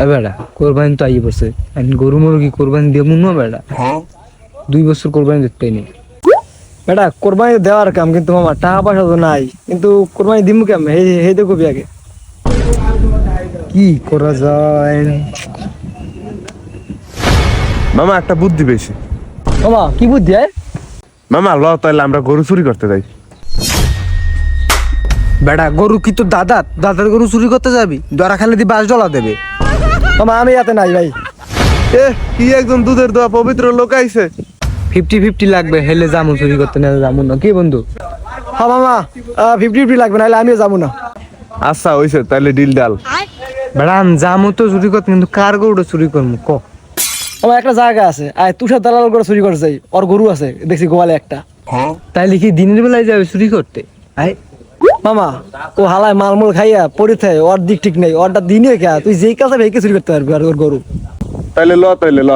এ বেড়া কোরবানি তো আইয়ে বসে আমি গরু মুরগি কোরবানি দেবো না বেড়া 2 বছর কোরবানি দিতে পাইনি বেটা কোরবানি দেওয়ার কাম, কিন্তু মামা টাকা পয়সা তো নাই, কিন্তু কোরবানি দিমু কেমন এই তো কবি আগে কি করা যায়। মামা একটা বুদ্ধি পেয়েছি। মামা কি বুদ্ধি? মামা ল তাহলে আমরা গরু চুরি করতে যাই। বেড়া গরু কি তোর দাদার গরু চুরি করতে যাবি? দরা খালে দি $5 দেবে। মামা আমি এতে নাই ভাই। এ কি একজন দুধের দোয়া পবিত্র লোক আইছে। 50-50 লাগবে, হেলে জামু চুরি করতে না জামু না, কি বন্ধু? হ্যাঁ মামা 50-50 লাগবে, নাহলে আমিও যাবো না। আচ্ছা হইছে তাহলে ডিল ডাল। বেড়া আমি জামু তো চুরি করতে, কিন্তু কার গরুটা চুরি করবো ক? আমার একটা জায়গা আছে, আয় তুষার দালাল করে চুরি করে যাই, ওর গরু আছে দেখছি গোয়ালে একটা। তাইলে কি দিনের বেলায় যাবে চুরি করতে? আয় মামা ও হালায় মালমূল খাইয়া পড়ে থাকে, ওর দিক ঠিক নেই, ওরটা দিনে খেয়া তুই যেই কাছে ভেকে চুরি করতে পারবি আর ওর গরু। তাইলে ল